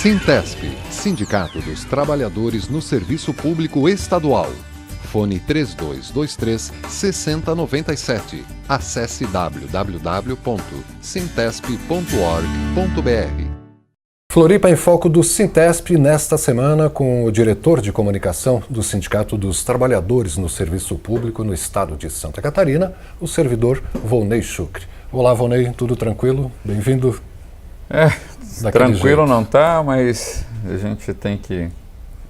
Sintesp, Sindicato dos Trabalhadores no Serviço Público Estadual. Fone 3223-6097. Acesse www.sintesp.org.br. Floripa em Foco do Sintesp nesta semana com o diretor de comunicação do Sindicato dos Trabalhadores no Serviço Público no Estado de Santa Catarina, o servidor Volney Chucre. Olá, Volney, tudo tranquilo? Bem-vindo. Tranquilo jeito. Não tá, mas a gente tem que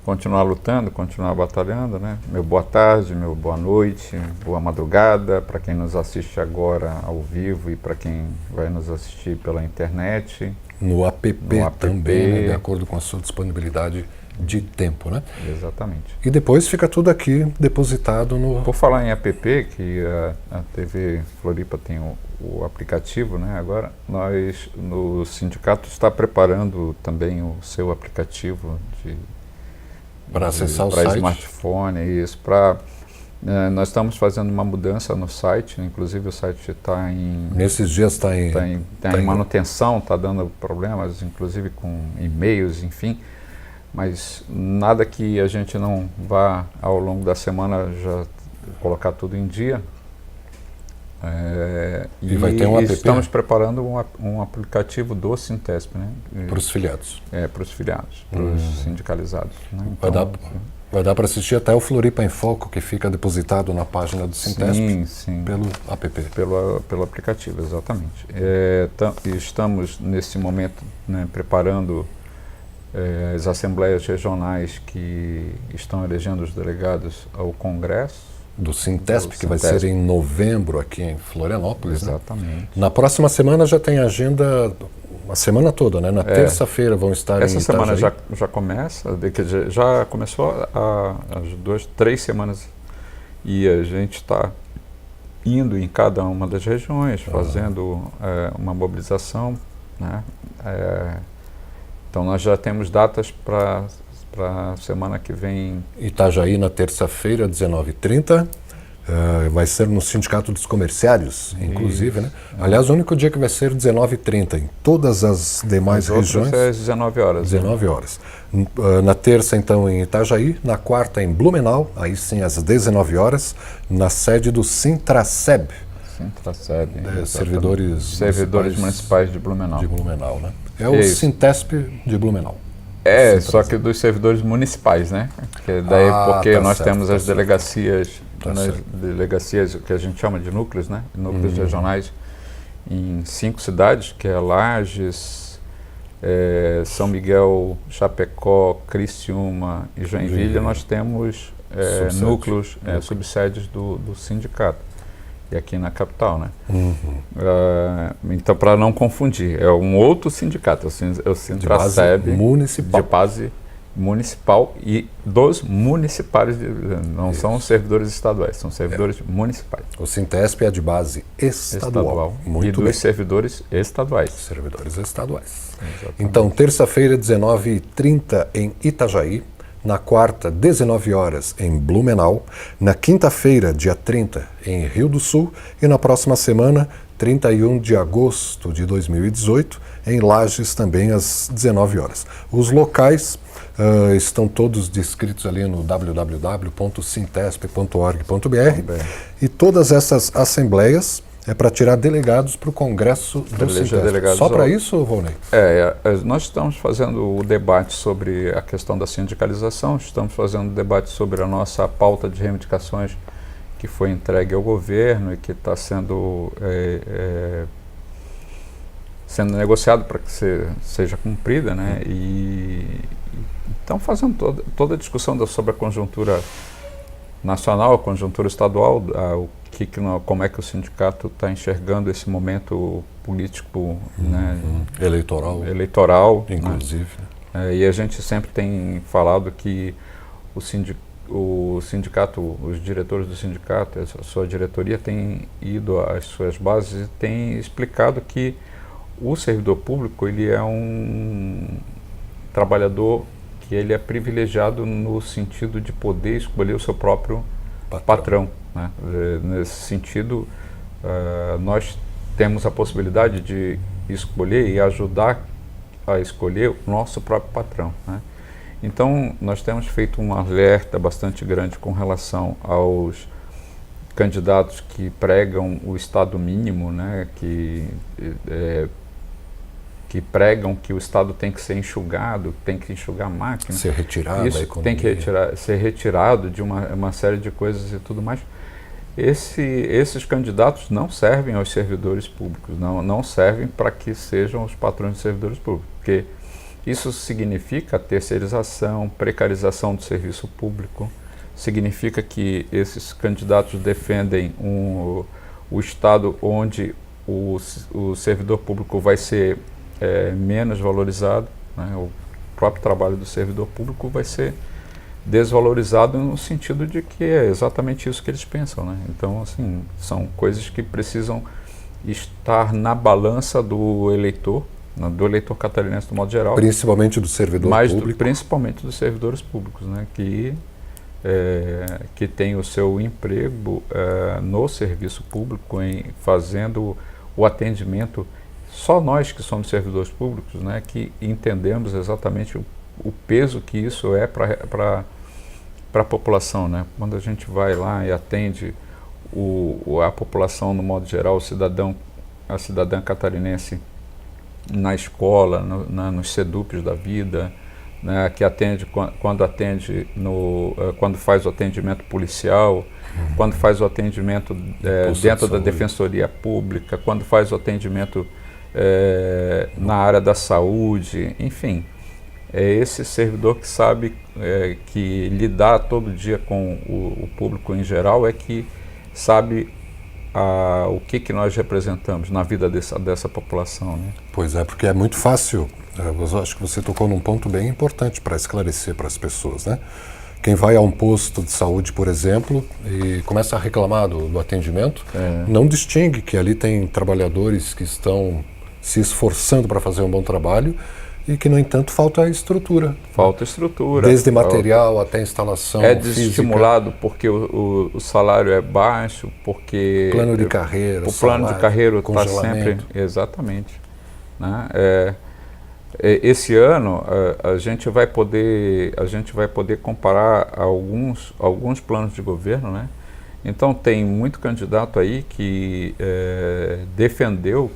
continuar lutando, continuar batalhando, né? Meu boa tarde, meu boa noite, boa madrugada para quem nos assiste agora ao vivo e para quem vai nos assistir pela internet. No app também, né, de acordo com a sua disponibilidade de tempo, né? Exatamente. E depois fica tudo aqui depositado no... Por falar em app, que a TV Floripa tem o aplicativo, né? Agora nós no sindicato está preparando também o seu aplicativo para acessar o site, para smartphone, isso, nós estamos fazendo uma mudança no site, inclusive o site está em... Nesses dias está em manutenção, está dando problemas, inclusive com e-mails, enfim, mas nada que a gente não vá ao longo da semana já colocar tudo em dia. E vai ter um app? Estamos preparando um aplicativo do Sintesp, né? Para os filiados. Para os filiados, para os sindicalizados. Né? Então, vai dar para assistir até o Floripa em Foco, que fica depositado na página do Sintesp, sim. Pelo app. Pelo aplicativo, exatamente. Estamos, nesse momento, né, preparando as assembleias regionais que estão elegendo os delegados ao Congresso. Do Sintesp, que vai ser em novembro aqui em Florianópolis. Exatamente. Né? Na próxima semana já tem agenda, a semana toda, né? Na terça-feira vão estar essa em semana Itajaí. já começa, já começou as 2-3 semanas e a gente está indo em cada uma das regiões, fazendo uma mobilização, né? Então nós já temos datas para a semana que vem. Itajaí na terça-feira, 19h30. Vai ser no Sindicato dos Comerciários, inclusive, né? Aliás, o único dia que vai ser 19h30. Em todas as demais regiões... é às 19 horas. 19 horas. Na terça, então, em Itajaí. Na quarta, em Blumenau. Aí sim, às 19 horas. Na sede do Sintraceb. Servidores municipais de Blumenau. De Blumenau, né? É o Sintesp de Blumenau. Só que dos servidores municipais, né? Porque nós temos as delegacias, delegacias que a gente chama de núcleos, né? Núcleos regionais em 5 cidades, que é Lages, São Miguel, Chapecó, Criciúma e Joinville. Nós temos núcleos, subsedes do sindicato. E aqui na capital, né? Então, para não confundir, é um outro sindicato, é o Sintraceb, de base municipal e dos municipais, não são servidores estaduais, são servidores municipais. O Sintesp é de base estadual. E dos servidores estaduais. Servidores estaduais. Exatamente. Então, terça-feira, 19h30 em Itajaí. Na quarta, 19 horas, em Blumenau. Na quinta-feira, dia 30, em Rio do Sul. E na próxima semana, 31 de agosto de 2018, em Lages, também às 19 horas. Os locais estão todos descritos ali no www.sintesp.org.br. E todas essas assembleias é para tirar delegados para o Congresso do Sintesp. Só para isso, Volney? Nós estamos fazendo o debate sobre a questão da sindicalização, estamos fazendo o debate sobre a nossa pauta de reivindicações que foi entregue ao governo e que está sendo negociado para que seja cumprida, né? E estamos fazendo toda a discussão sobre a conjuntura nacional, a conjuntura estadual, como é que o sindicato está enxergando esse momento político, né, eleitoral, inclusive. Né? E a gente sempre tem falado que o sindicato, os diretores do sindicato, a sua diretoria tem ido às suas bases e tem explicado que o servidor público ele é um trabalhador que ele é privilegiado no sentido de poder escolher o seu próprio patrão, né? Nesse sentido, nós temos a possibilidade de escolher e ajudar a escolher o nosso próprio patrão, né? Então, nós temos feito um alerta bastante grande com relação aos candidatos que pregam o Estado mínimo, né? Que pregam que o Estado tem que ser enxugado, tem que enxugar a máquina. Ser retirado da Isso economia. tem que ser retirado de uma série de coisas e tudo mais. Esses candidatos não servem aos servidores públicos, não servem para que sejam os patrões de servidores públicos, porque isso significa terceirização, precarização do serviço público, significa que esses candidatos defendem o Estado onde o servidor público vai ser menos valorizado, né? O próprio trabalho do servidor público vai ser desvalorizado no sentido de que é exatamente isso que eles pensam, né? Então, assim, são coisas que precisam estar na balança do eleitor catarinense do modo geral. Principalmente do servidor público. Principalmente dos servidores públicos, né? Que tem o seu emprego no serviço público, fazendo o atendimento. Só nós que somos servidores públicos, né, que entendemos exatamente o peso que isso é para a população, né? Quando a gente vai lá e atende a população no modo geral, a cidadã catarinense na escola, nos CEDUPs da vida, né, que atende quando faz o atendimento policial, quando faz o atendimento dentro da defensoria pública, quando faz o atendimento na área da saúde, enfim, é esse servidor que sabe que lidar todo dia com o público em geral é que sabe o que nós representamos na vida dessa população, né? Pois é, porque é muito fácil. Eu acho que você tocou num ponto bem importante para esclarecer para as pessoas, né? Quem vai a um posto de saúde, por exemplo, e começa a reclamar do atendimento, não distingue que ali tem trabalhadores que estão se esforçando para fazer um bom trabalho e que, no entanto, falta estrutura. Falta estrutura. Desde material até instalação física. Desestimulado porque o salário é baixo, porque... Plano de carreira, o plano de carreira está sempre... Exatamente. Né? Esse ano a gente vai poder comparar alguns planos de governo, né? Então tem muito candidato aí que defendeu,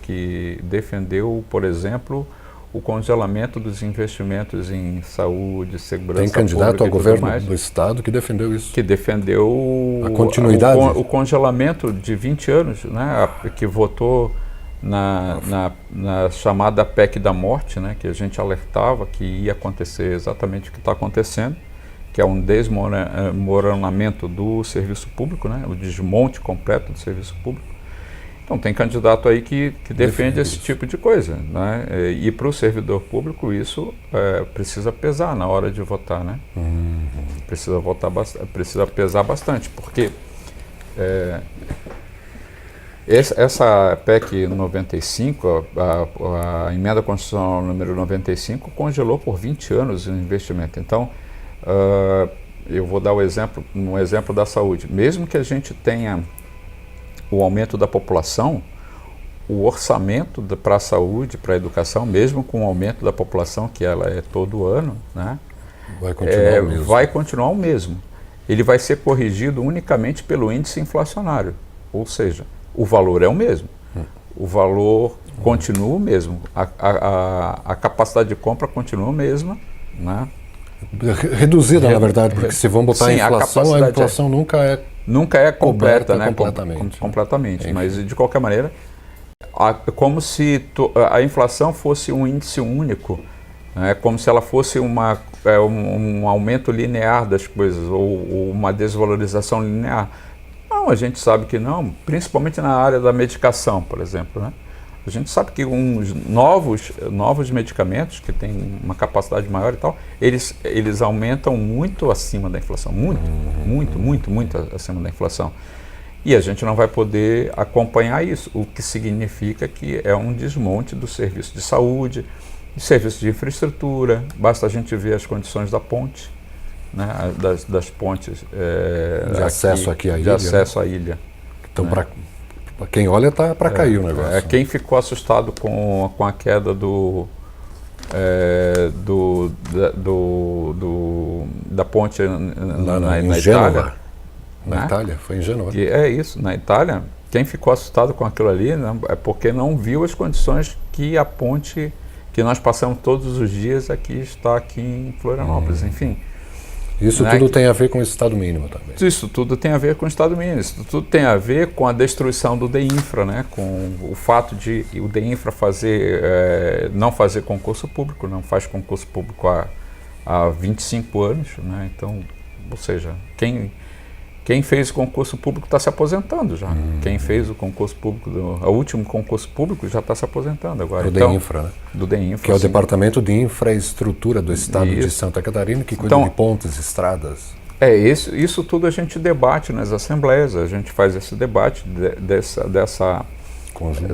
por exemplo, o congelamento dos investimentos em saúde, segurança pública. Tem candidato ao governo do Estado que defendeu isso. Que defendeu a continuidade. O congelamento de 20 anos, né? Que votou na chamada PEC da morte, né? Que a gente alertava que ia acontecer exatamente o que está acontecendo, que é um desmoronamento do serviço público, né? O desmonte completo do serviço público. Então tem candidato aí que defende esse tipo de coisa, né? E para o servidor público isso precisa pesar na hora de votar, né? Precisa pesar bastante, porque essa PEC 95, a emenda constitucional número 95, congelou por 20 anos o investimento. Então, eu vou dar um exemplo da saúde. Mesmo que a gente tenha o aumento da população, o orçamento para a saúde, para a educação, mesmo com o aumento da população, que ela é todo ano, né, vai continuar o mesmo. Ele vai ser corrigido unicamente pelo índice inflacionário, ou seja, o valor é o mesmo, o valor continua o mesmo, a capacidade de compra continua a mesma, né? Reduzida, na verdade, porque se vão botar a inflação nunca é completa, né? Completamente. Mas de qualquer maneira, como se a inflação fosse um índice único, né? Como se ela fosse um aumento linear das coisas ou uma desvalorização linear. Não, a gente sabe que não, principalmente na área da medicação, por exemplo, né? A gente sabe que uns novos medicamentos que têm uma capacidade maior e tal, eles aumentam muito acima da inflação, muito acima da inflação. E a gente não vai poder acompanhar isso, o que significa que é um desmonte do serviço de saúde, do serviço de infraestrutura. Basta a gente ver as condições da ponte, né, das pontes de acesso aqui à ilha. De acesso à ilha. Então, né? Quem olha está para cair o negócio. Quem ficou assustado com a queda da ponte na em Itália. Gênova. Na Né? Itália, foi em Gênova. Que é isso, na Itália, quem ficou assustado com aquilo ali, né, é porque não viu as condições que a ponte que nós passamos todos os dias está aqui em Florianópolis, enfim. Isso tudo tem a ver com o Estado mínimo também. Isso tudo tem a ver com o Estado mínimo, isso tudo tem a ver com a destruição do DEINFRA, né, com o fato de o DEINFRA não fazer concurso público, não faz concurso público há 25 anos, né, então, ou seja, quem fez o concurso público está se aposentando já. Quem fez o concurso público, o último concurso público já está se aposentando agora. Do DEINFRA, né? Do DEINFRA. Que é o Departamento de Infraestrutura do Estado de Santa Catarina, que cuida de pontes, estradas. Isso tudo a gente debate nas assembleias, a gente faz esse debate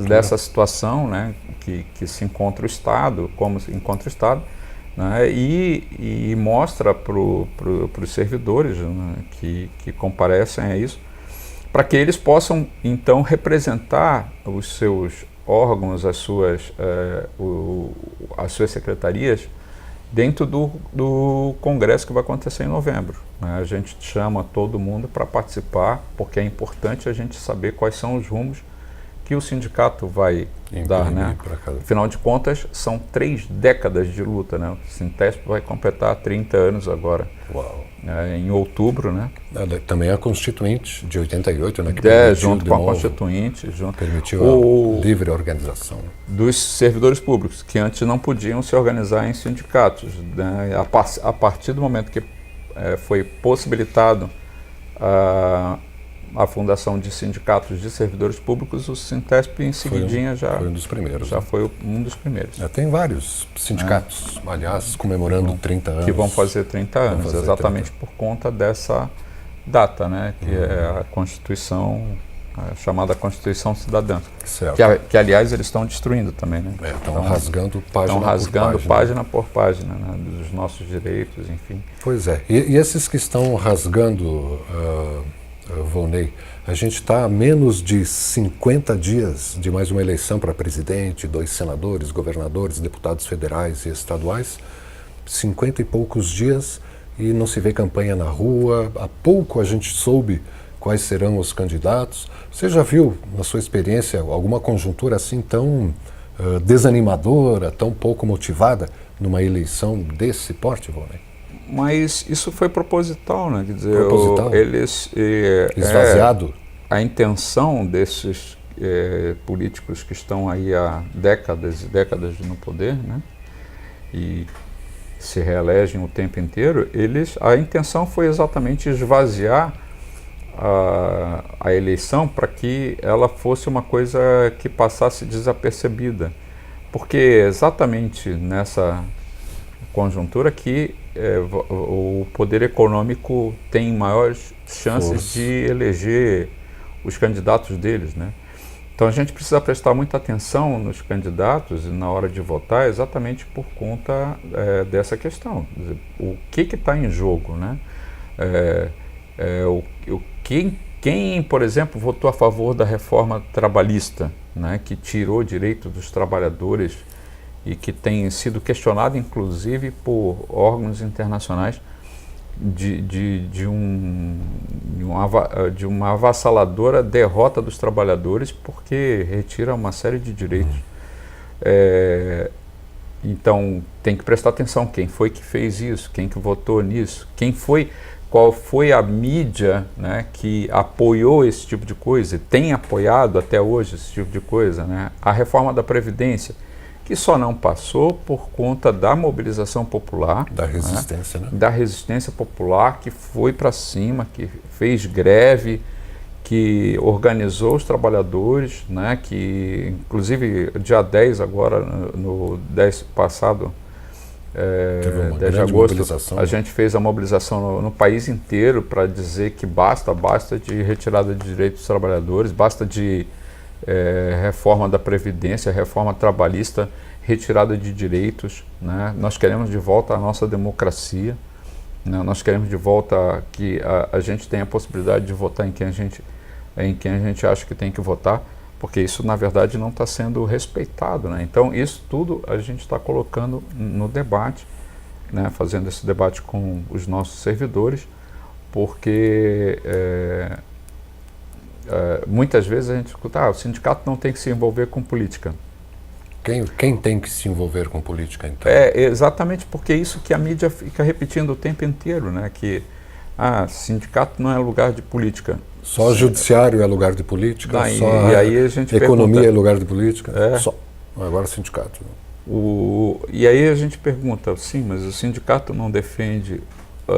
dessa situação, né, que se encontra o Estado, como se encontra o Estado, né, e mostra para os servidores, né, que comparecem a isso, para que eles possam então representar os seus órgãos, as suas secretarias dentro do congresso que vai acontecer em novembro, né. A gente chama todo mundo para participar, porque é importante a gente saber quais são os rumos que o sindicato vai dar, né? Afinal de contas, são 3 décadas de luta, né? O Sintesp vai completar 30 anos agora. Uau. Em outubro, né? Também a Constituinte de 88, né? Que permitiu, junto com a Constituinte. Permitiu a livre organização. Dos servidores públicos, que antes não podiam se organizar em sindicatos, né? A partir do momento que foi possibilitado a fundação de sindicatos de servidores públicos, o Sintesp em seguidinha foi um dos primeiros. Já foi um dos primeiros. Tem vários sindicatos, aliás, comemorando 30 anos. Que vão fazer 30 anos, exatamente por conta dessa data, né? Que é a Constituição, a chamada Constituição Cidadã. Que aliás, eles estão destruindo também, né? Estão rasgando página por página, né, dos nossos direitos, enfim. Pois é. E esses que estão rasgando... Volney, a gente está a menos de 50 dias de mais uma eleição para presidente, 2 senadores, governadores, deputados federais e estaduais, 50 e poucos dias e não se vê campanha na rua. Há pouco a gente soube quais serão os candidatos. Você já viu, na sua experiência, alguma conjuntura assim tão desanimadora, tão pouco motivada numa eleição desse porte, Volney? Mas isso foi proposital, né? Quer dizer, eles... esvaziado? A intenção desses políticos que estão aí há décadas e décadas no poder, né? E se reelegem o tempo inteiro, a intenção foi exatamente esvaziar a eleição para que ela fosse uma coisa que passasse desapercebida. Porque exatamente nessa conjuntura que o poder econômico tem maiores chances de eleger os candidatos deles, né? Então a gente precisa prestar muita atenção nos candidatos e na hora de votar exatamente por conta dessa questão. O que está em jogo, né? Quem, por exemplo, votou a favor da reforma trabalhista, né, que tirou direito dos trabalhadores e que tem sido questionado, inclusive, por órgãos internacionais de uma avassaladora derrota dos trabalhadores, porque retira uma série de direitos. Então, tem que prestar atenção quem foi que fez isso, quem que votou nisso, qual foi a mídia, né, que apoiou esse tipo de coisa e tem apoiado até hoje esse tipo de coisa, né? A reforma da Previdência, que só não passou por conta da mobilização popular. Da resistência, né? Da resistência popular, que foi para cima, que fez greve, que organizou os trabalhadores, né? Que, inclusive, dia 10 agora, no 10 passado, 10 de agosto, a gente fez a mobilização no país inteiro para dizer que basta de retirada de direitos dos trabalhadores, basta de reforma da Previdência, reforma trabalhista, retirada de direitos, né? Nós queremos de volta a nossa democracia, né? Nós queremos de volta que a gente tenha a possibilidade de votar em quem a gente acha que tem que votar, porque isso, na verdade, não está sendo respeitado, né? Então, isso tudo a gente está colocando no debate, né? Fazendo esse debate com os nossos servidores, porque muitas vezes a gente escuta, o sindicato não tem que se envolver com política. Quem tem que se envolver com política, então? Exatamente porque isso que a mídia fica repetindo o tempo inteiro, né? Que sindicato não é lugar de política. Só judiciário é lugar de política? Só e aí a gente economia pergunta, é lugar de política? Só. Agora sindicato. E aí a gente pergunta, sim, mas o sindicato não defende,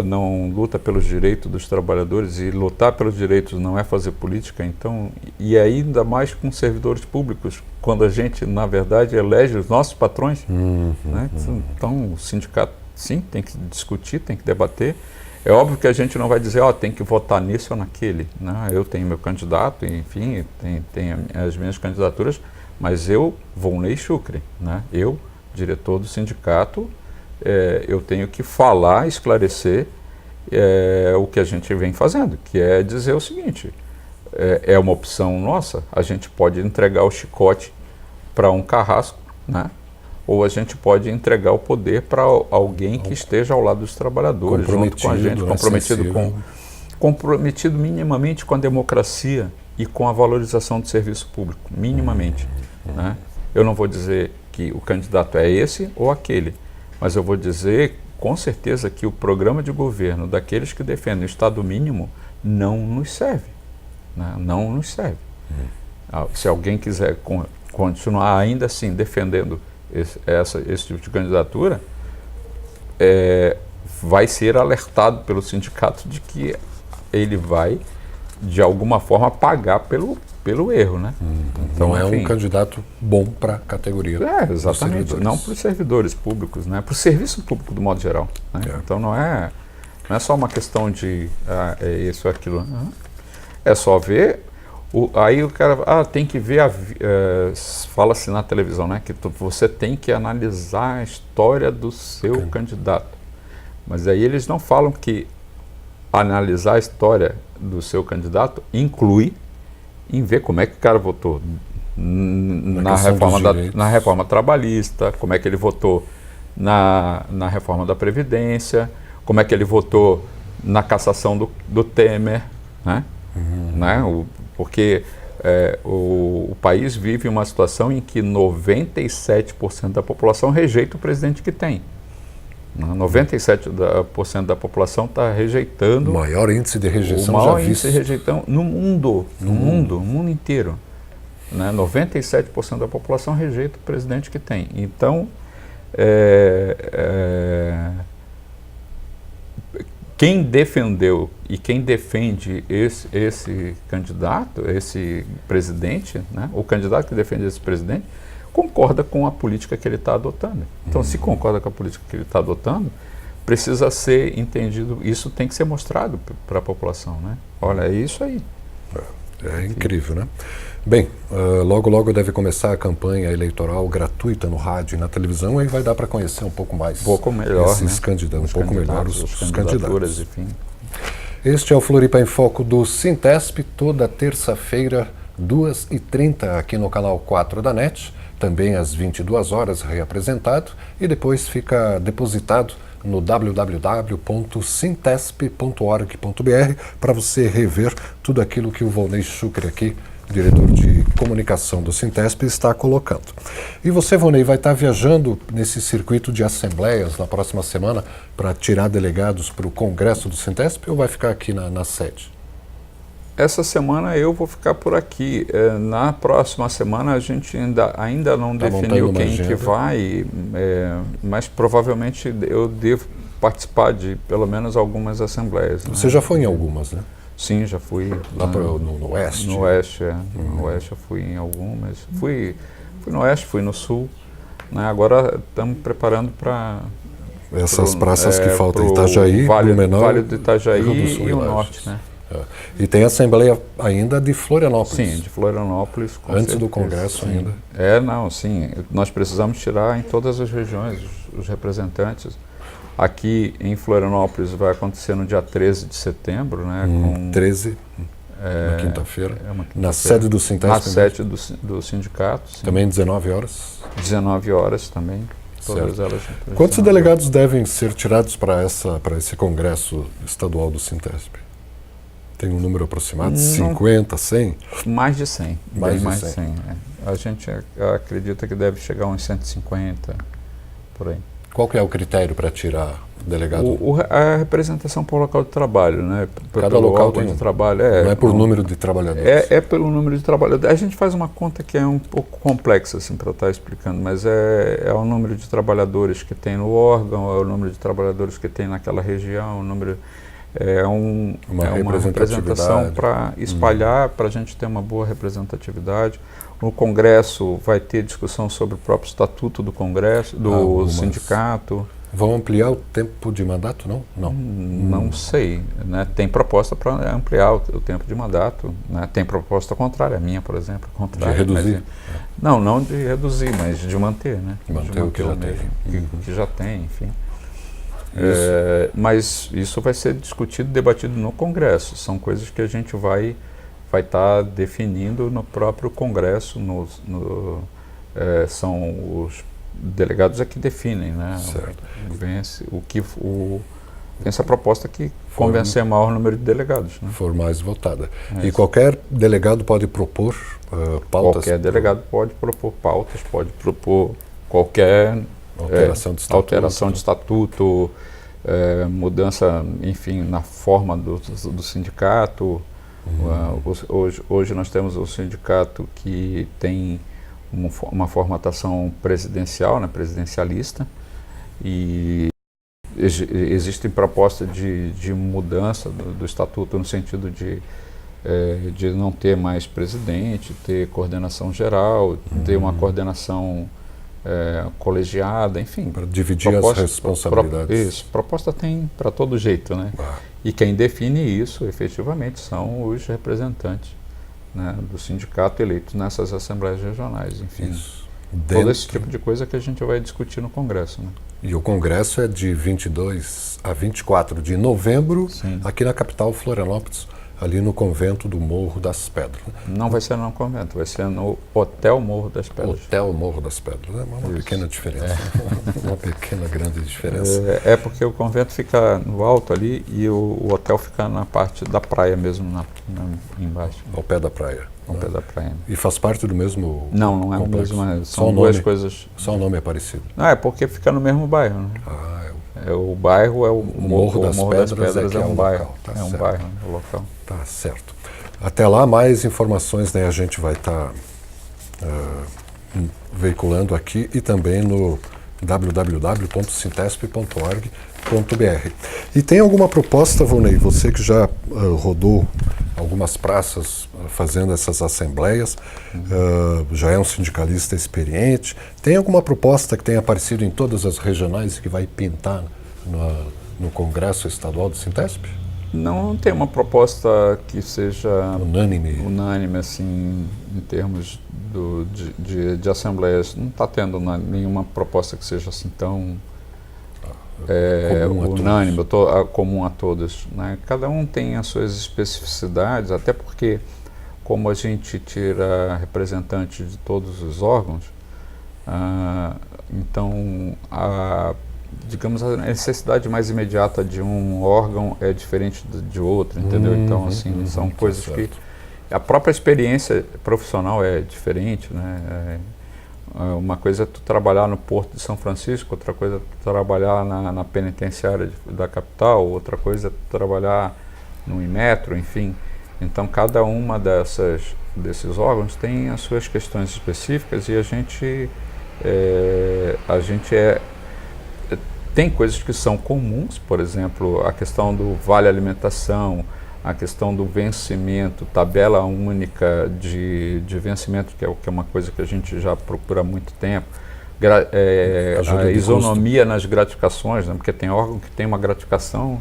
não luta pelos direitos dos trabalhadores, e lutar pelos direitos não é fazer política, então, e ainda mais com servidores públicos, quando a gente, na verdade, elege os nossos patrões, né? Então o sindicato, sim, tem que discutir, tem que debater. É óbvio que a gente não vai dizer, tem que votar nisso ou naquele, né? Eu tenho meu candidato, enfim, tem as minhas candidaturas, mas eu, Volney Chucre, né? Eu, diretor do sindicato, eu tenho que falar, esclarecer o que a gente vem fazendo, que é dizer o seguinte, é uma opção nossa, a gente pode entregar o chicote para um carrasco, né? Ou a gente pode entregar o poder para alguém que esteja ao lado dos trabalhadores, junto com a gente, comprometido minimamente com a democracia e com a valorização do serviço público, minimamente. Né? Eu não vou dizer que o candidato é esse ou aquele, mas eu vou dizer com certeza que o programa de governo daqueles que defendem o Estado mínimo não nos serve. Né? Não nos serve. Se alguém quiser continuar ainda assim defendendo esse tipo de candidatura, vai ser alertado pelo sindicato de que ele vai, de alguma forma, pagar pelo erro, né? Então, não é um candidato bom para a categoria. Exatamente, não para os servidores públicos, né? Para o serviço público do modo geral. Né? Então não é só uma questão de isso ou aquilo. É só ver. Aí o cara tem que ver, fala-se na televisão, né, que você tem que analisar a história do seu candidato. Mas aí eles não falam que analisar a história do seu candidato inclui em ver como é que o cara votou na reforma trabalhista, como é que ele votou na reforma da Previdência, como é que ele votou na cassação do Temer, né? Porque o país vive uma situação em que 97% da população rejeita o presidente que tem. 97% da população está rejeitando. O maior índice de rejeição já visto. O maior índice de rejeição no mundo inteiro. Né? 97% da população rejeita o presidente que tem. Então, quem defendeu e quem defende esse candidato, esse presidente, né, o candidato que defende esse presidente, concorda com a política que ele está adotando. Então, se concorda com a política que ele está adotando, precisa ser entendido, isso tem que ser mostrado para a população. Né? Olha, é isso aí. É incrível, né? Bem, logo deve começar a campanha eleitoral gratuita no rádio e na televisão, e vai dar para conhecer um pouco mais esses candidatos, os candidatos. Enfim. Este é o Floripa em Foco do Sintesp, toda terça-feira, 2h30, aqui no canal 4 da NET, também às 22 horas reapresentado, e depois fica depositado no www.sintesp.org.br para você rever tudo aquilo que o Volney Chucre aqui, diretor de comunicação do Sintesp, está colocando. E você, Volney, vai estar viajando nesse circuito de assembleias na próxima semana para tirar delegados para o congresso do Sintesp, ou vai ficar aqui na sede? Essa semana eu vou ficar por aqui. Na próxima semana a gente ainda não definiu quem que vai, mas provavelmente eu devo participar de pelo menos algumas assembleias. Você já foi em algumas, né? Sim, já fui. Lá no Oeste? No Oeste, No Oeste eu fui em algumas. Fui no Oeste, fui no Sul. Né? Agora estamos preparando para... Essas praças que faltam, Itajaí, Blumenau, Vale do Itajaí Rio do Sul e o Norte, né? E tem a Assembleia ainda de Florianópolis. Sim, de Florianópolis. Com antes certeza, do Congresso sim. ainda. Nós precisamos tirar em todas as regiões os representantes. Aqui em Florianópolis vai acontecer no dia 13 de setembro, né? 13? Na quinta-feira. Quinta-feira. Na sede do Sintesp? Na sede do sindicato. Sim. Também 19 horas? 19 horas também. Todas elas. Quantos delegados devem ser tirados para esse congresso estadual do Sintesp? Tem um número aproximado? 50, 100? Mais de 100. Mais de 100. A gente acredita que deve chegar a uns 150, por aí. Qual que é o critério para tirar delegado? A representação por local de trabalho, né? Cada local tem de trabalho. Não é por número de trabalhadores? É pelo número de trabalhadores. A gente faz uma conta que é um pouco complexa, assim, para estar explicando, mas é o número de trabalhadores que tem no órgão, é o número de trabalhadores que tem naquela região, o número... uma representação para espalhar, para a gente ter uma boa representatividade. No Congresso vai ter discussão sobre o próprio estatuto do Congresso, do sindicato. Vão ampliar o tempo de mandato, não? Não sei. Né? Tem proposta para ampliar o tempo de mandato. Né? Tem proposta contrária, a minha, por exemplo. Contrária, de reduzir? Não de reduzir, mas de manter. Né? Manter o que já tem. Que já tem, enfim. Mas isso vai ser discutido e debatido no Congresso. São coisas que a gente vai estar definindo no próprio Congresso. São os delegados que definem, né? Vence a proposta que convencer maior número de delegados. Né? For mais votada. E qualquer delegado pode propor pautas? Qualquer delegado pode propor pautas, pode propor qualquer... alteração de estatuto, mudança, enfim, na forma do sindicato. Hoje nós temos o sindicato que tem uma formatação presidencial, né, presidencialista, e existem propostas de mudança do estatuto no sentido de não ter mais presidente, ter coordenação geral, ter uma coordenação colegiada, enfim. Para dividir as responsabilidades. Proposta tem para todo jeito, né? E quem define isso, efetivamente, são os representantes, né, do sindicato eleitos nessas assembleias regionais, enfim. Todo esse tipo de coisa que a gente vai discutir no Congresso, né? E o Congresso é de 22 a 24 de novembro, aqui na capital, Florianópolis, ali no convento do Morro das Pedras. Não vai ser no convento, vai ser no Hotel Morro das Pedras. Hotel Morro das Pedras, é uma pequena diferença, uma pequena grande diferença. Porque o convento fica no alto ali e o hotel fica na parte da praia mesmo, embaixo. Ao pé da praia. Ao pé da praia. E faz parte do mesmo Não é o mesmo, são duas coisas... Só o nome é parecido. É porque fica no mesmo bairro, né? O bairro é o Morro das Pedras, é um bairro. É um bairro, o local. Tá certo. Até lá, mais informações, né, a gente vai estar veiculando aqui e também no www.sintesp.org.br. E tem alguma proposta, Volney, você que já rodou algumas praças fazendo essas assembleias, já é um sindicalista experiente, tem alguma proposta que tenha aparecido em todas as regionais e que vai pintar no Congresso Estadual do Sintesp? Não tem uma proposta que seja unânime assim, em termos de assembleias. Não está tendo nenhuma proposta que seja assim tão unânime, comum a todos. Né? Cada um tem as suas especificidades, até porque, como a gente tira representante de todos os órgãos, então digamos, a necessidade mais imediata de um órgão é diferente de outro, entendeu? Então, assim, são coisas que... A própria experiência profissional é diferente, né? Uma coisa é tu trabalhar no Porto de São Francisco, outra coisa é tu trabalhar na penitenciária da capital, outra coisa é tu trabalhar no Inmetro, enfim. Então, cada uma desses órgãos tem as suas questões específicas e a gente tem coisas que são comuns, por exemplo, a questão do vale alimentação, a questão do vencimento, tabela única de vencimento, que é uma coisa que a gente já procura há muito tempo, a isonomia nas gratificações, né, porque tem órgão que tem uma gratificação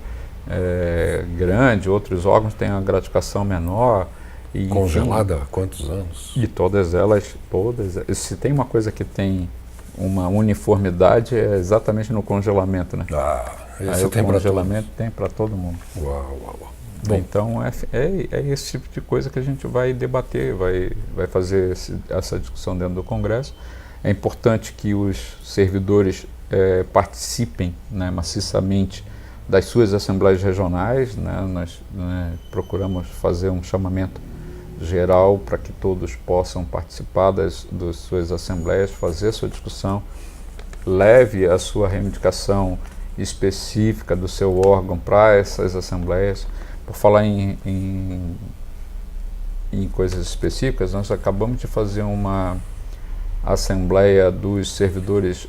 grande, outros órgãos têm uma gratificação menor. E, congelada há quantos anos? E todas elas, se tem uma coisa que tem uma uniformidade, é exatamente no congelamento, né? Esse aí tem o para congelamento tem para todo mundo. Uau. Bom, então é esse tipo de coisa que a gente vai debater, vai fazer essa discussão dentro do Congresso. É importante que os servidores participem, né, maciçamente das suas assembleias regionais, né. Nós procuramos fazer um chamamento geral para que todos possam participar das suas assembleias, fazer a sua discussão, leve a sua reivindicação específica do seu órgão para essas assembleias. Por falar em coisas específicas, nós acabamos de fazer uma assembleia dos servidores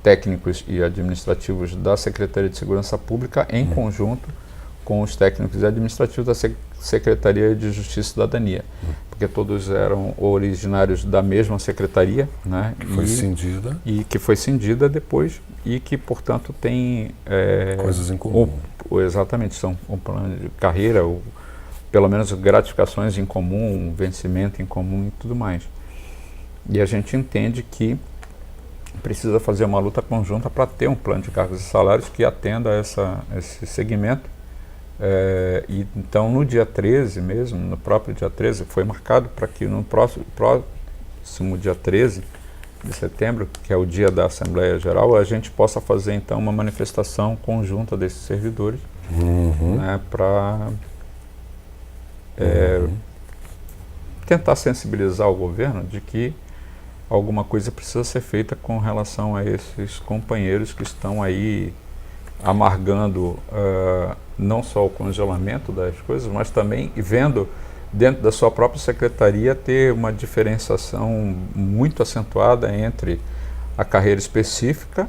técnicos e administrativos da Secretaria de Segurança Pública em conjunto com os técnicos e administrativos da Secretaria de Justiça e Cidadania, porque todos eram originários da mesma secretaria, né? Que foi cindida. E que foi cindida depois e que, portanto, tem... coisas em comum. Exatamente, são um plano de carreira, ou pelo menos gratificações em comum, vencimento em comum e tudo mais. E a gente entende que precisa fazer uma luta conjunta para ter um plano de cargos e salários que atenda a esse segmento. E então no dia 13 mesmo, no próprio dia 13, foi marcado para que no próximo dia 13 de setembro, que é o dia da Assembleia Geral, a gente possa fazer então uma manifestação conjunta desses servidores, né, para tentar sensibilizar o governo de que alguma coisa precisa ser feita com relação a esses companheiros que estão aí amargando não só o congelamento das coisas, mas também vendo dentro da sua própria secretaria ter uma diferenciação muito acentuada entre a carreira específica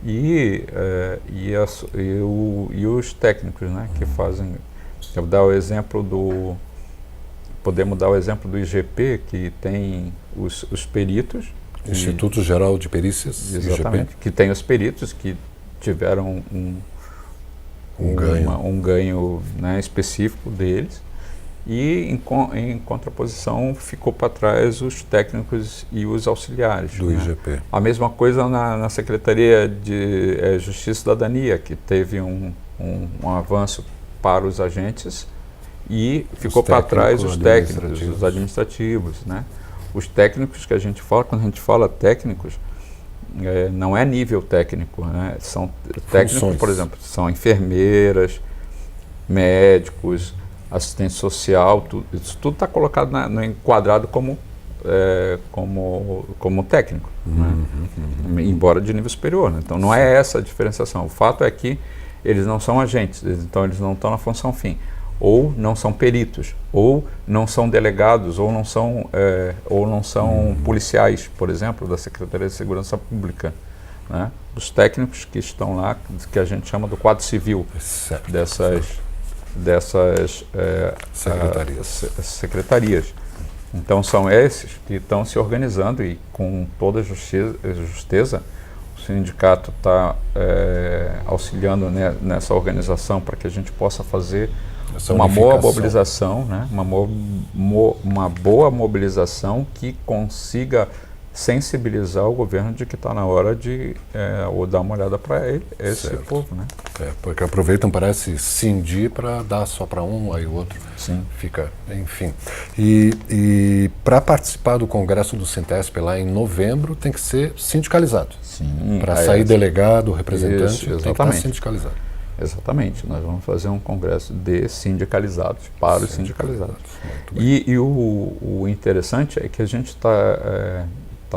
e os técnicos, né, que fazem. Podemos dar o exemplo do IGP, que tem os peritos. Instituto Geral de Perícias. Exatamente, IGP. que tem os peritos que tiveram um ganho, né, específico deles, e em contraposição ficou para trás os técnicos e os auxiliares do IGP. A mesma coisa na Secretaria de Justiça e Cidadania, que teve um avanço para os agentes e ficou para trás os técnicos, os administrativos, né? Os técnicos que a gente fala, quando a gente fala técnicos, não é nível técnico, né? São técnicos, funções. Por exemplo, são enfermeiras, médicos, assistente social, isso tudo está colocado no enquadrado como técnico, né? Embora de nível superior, né? Então não é essa a diferenciação. O fato é que eles não são agentes, então eles não estão na função fim, ou não são peritos, ou não são delegados, ou não são policiais, por exemplo, da Secretaria de Segurança Pública, né? Os técnicos que estão lá, que a gente chama do quadro civil dessas secretarias. Então são esses que estão se organizando e com toda a justeza o sindicato está auxiliando, né, nessa organização para que a gente possa fazer uma boa mobilização, né? Uma boa mobilização que consiga sensibilizar o governo de que está na hora de ou dar uma olhada para esse povo, né? Porque aproveitam, parece, cindir para dar só para um, aí o outro fica, enfim. E para participar do Congresso do Sintesp lá em novembro tem que ser sindicalizado. Sim. Para sair delegado, representante, tem que estar sindicalizado. Exatamente, nós vamos fazer um congresso de sindicalizados, para os sindicalizados. E o interessante é que a gente está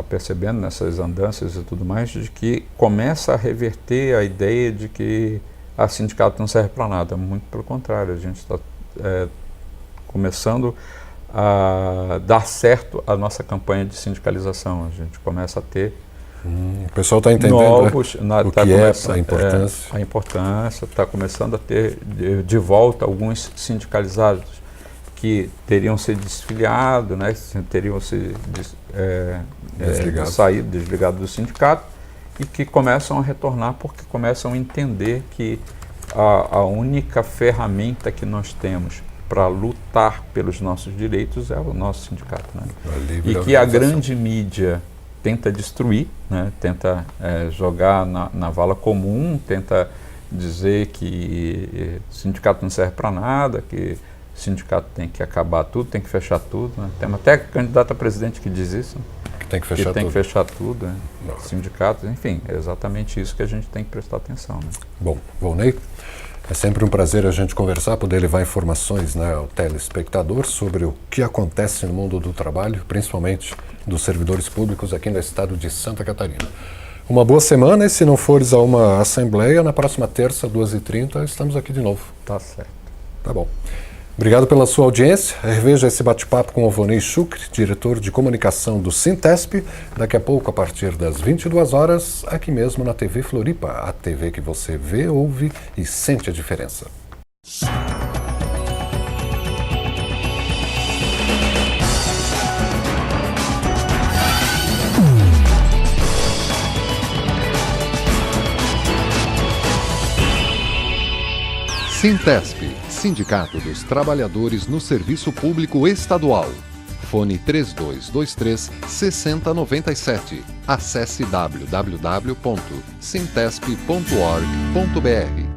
percebendo nessas andanças e tudo mais, de que começa a reverter a ideia de que a sindicato não serve para nada. Muito pelo contrário, a gente está começando a dar certo a nossa campanha de sindicalização. A gente começa a ter o pessoal está entendendo o que é a importância. A importância, está começando a ter de volta alguns sindicalizados que teriam se desfiliado, né, teriam se desligado do sindicato e que começam a retornar porque começam a entender que a única ferramenta que nós temos para lutar pelos nossos direitos é o nosso sindicato, né? E que a grande mídia tenta destruir, né? Tenta jogar na vala comum, tenta dizer que sindicato não serve para nada, que sindicato tem que acabar tudo, tem que fechar tudo. Né? Tem até candidato a presidente que diz isso. Que tem que fechar tudo. Tem que fechar tudo, né? Sindicatos, enfim, é exatamente isso que a gente tem que prestar atenção. Né? Bom, Volney, é sempre um prazer a gente conversar, poder levar informações, né, ao telespectador sobre o que acontece no mundo do trabalho, principalmente dos servidores públicos aqui no estado de Santa Catarina. Uma boa semana e se não fores a uma assembleia, na próxima terça, 2h30, estamos aqui de novo. Tá certo. Tá bom. Obrigado pela sua audiência. Reveja esse bate-papo com o Volney Chucre, diretor de comunicação do Sintesp, daqui a pouco, a partir das 22 horas, aqui mesmo na TV Floripa, a TV que você vê, ouve e sente a diferença. Sintesp, Sindicato dos Trabalhadores no Serviço Público Estadual. Fone 3223-6097. Acesse www.sintesp.org.br.